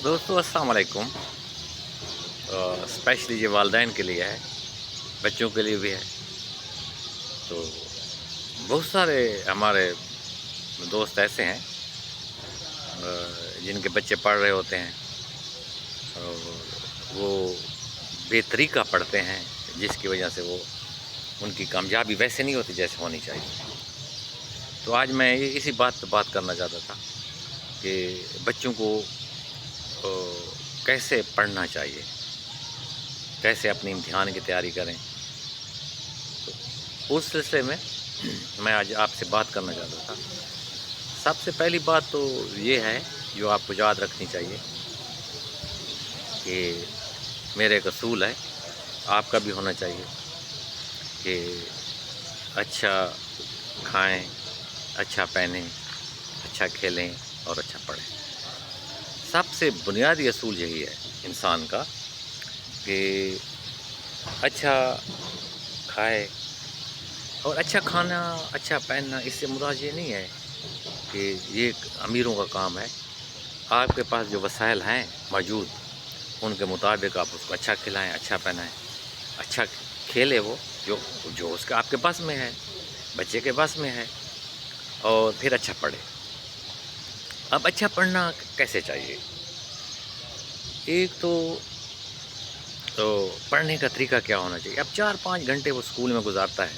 دوستو السلام علیکم۔ اسپیشلی یہ والدین کے لیے ہے، بچوں کے لیے بھی ہے۔ تو بہت سارے ہمارے دوست ایسے ہیں جن کے بچے پڑھ رہے ہوتے ہیں اور وہ بے طریقہ پڑھتے ہیں، جس کی وجہ سے وہ ان کی کامیابی ویسے نہیں ہوتی جیسے ہونی چاہیے۔ تو آج میں اسی بات پہ بات کرنا چاہتا تھا کہ بچوں کو کیسے پڑھنا چاہیے، کیسے اپنی امتحان کی تیاری کریں۔ تو اس سلسلے میں میں آج آپ سے بات کرنا چاہتا تھا۔ سب سے پہلی بات تو یہ ہے جو آپ کو یاد رکھنی چاہیے کہ میرے ایک اصول ہے، آپ کا بھی ہونا چاہیے کہ اچھا کھائیں، اچھا پہنیں، اچھا کھیلیں اور اچھا پڑھیں۔ سب سے بنیادی اصول یہی ہے انسان کا کہ اچھا کھائے، اور اچھا کھانا، اچھا پہننا، اس سے مراد یہ نہیں ہے کہ یہ امیروں کا کام ہے۔ آپ کے پاس جو وسائل ہیں موجود، ان کے مطابق آپ اس کو اچھا کھلائیں، اچھا پہنائیں، اچھا کھیلے وہ جو اس کا آپ کے پاس میں ہے، بچے کے پاس میں ہے، اور پھر اچھا پڑھے۔ اب اچھا پڑھنا کیسے چاہیے؟ ایک تو پڑھنے کا طریقہ کیا ہونا چاہیے؟ اب 4-5 گھنٹے وہ اسکول میں گزارتا ہے،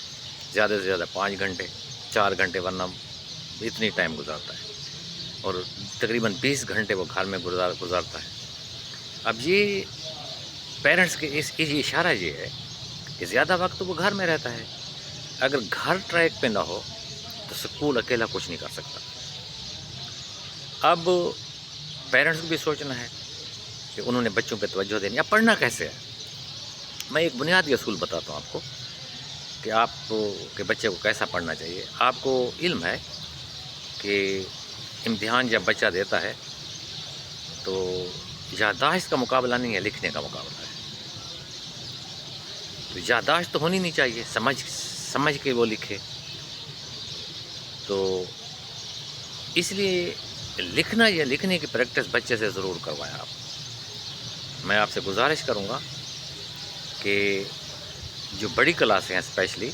زیادہ سے زیادہ 5 گھنٹے، 4 گھنٹے، ورنہ اتنی ٹائم گزارتا ہے، اور تقریباً 20 گھنٹے وہ گھر میں گزارتا ہے۔ اب یہ پیرنٹس کے اس اشارہ یہ ہے کہ زیادہ وقت وہ گھر میں رہتا ہے۔ اگر گھر ٹریک پہ نہ ہو تو اسکول اکیلا کچھ نہیں کر سکتا۔ اب پیرنٹس کو بھی سوچنا ہے کہ انہوں نے بچوں پہ توجہ دینی ہے۔ اب پڑھنا کیسے ہے؟ میں ایک بنیادی اصول بتاتا ہوں آپ کو کہ آپ کے بچے کو کیسا پڑھنا چاہیے۔ آپ کو علم ہے کہ امتحان جب بچہ دیتا ہے تو یادداشت کا مقابلہ نہیں ہے، لکھنے کا مقابلہ ہے۔ تو یادداشت تو ہونی نہیں چاہیے، سمجھ کے وہ لکھے۔ تو اس لیے لکھنا یا لکھنے کی پریکٹس بچے سے ضرور کروائیں آپ۔ میں آپ سے گزارش کروں گا کہ جو بڑی کلاسیں ہیں، اسپیشلی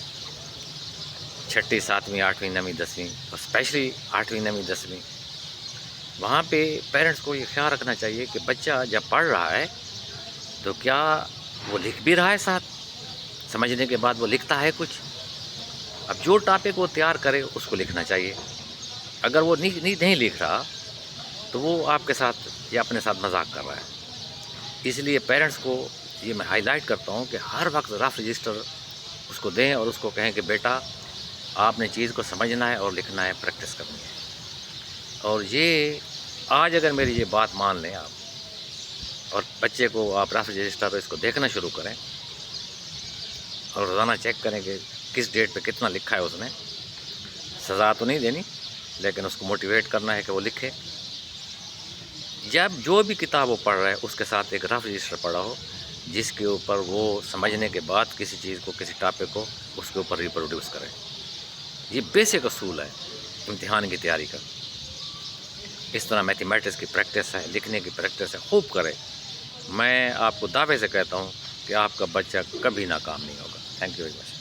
6ٹھی، 7ویں، 8ویں، 9ویں، 10ویں، اور اسپیشلی 8ویں، 9ویں، 10ویں، وہاں پہ پیرنٹس کو یہ خیال رکھنا چاہیے کہ بچہ جب پڑھ رہا ہے تو کیا وہ لکھ بھی رہا ہے، ساتھ سمجھنے کے بعد وہ لکھتا ہے کچھ۔ اب جو ٹاپک وہ تیار کرے اس کو لکھنا چاہیے۔ اگر وہ نہیں لکھ رہا تو وہ آپ کے ساتھ یا اپنے ساتھ مذاق کر رہا ہے۔ اس لیے پیرنٹس کو یہ میں ہائی لائٹ کرتا ہوں کہ ہر وقت رف رجسٹر اس کو دیں اور اس کو کہیں کہ بیٹا آپ نے چیز کو سمجھنا ہے اور لکھنا ہے، پریکٹس کرنی ہے۔ اور یہ آج اگر میری یہ بات مان لیں آپ، اور بچے کو آپ رف رجسٹر پہ اس کو دیکھنا شروع کریں اور روزانہ چیک کریں کہ کس ڈیٹ پہ کتنا لکھا ہے اس نے، سزا تو نہیں دینی لیکن اس کو موٹیویٹ کرنا ہے کہ وہ لکھے۔ جب جو بھی کتاب وہ پڑھ رہا ہے اس کے ساتھ ایک رف رجسٹر پڑھا ہو، جس کے اوپر وہ سمجھنے کے بعد کسی چیز کو، کسی ٹاپک کو اس کے اوپر ریپروڈیوس کرے۔ یہ بیسک اصول ہے امتحان کی تیاری کا۔ اس طرح میتھمیٹکس کی پریکٹس ہے، لکھنے کی پریکٹس ہے، خوب کرے۔ میں آپ کو دعوے سے کہتا ہوں کہ آپ کا بچہ کبھی ناکام نہیں ہوگا۔ Thank you very much.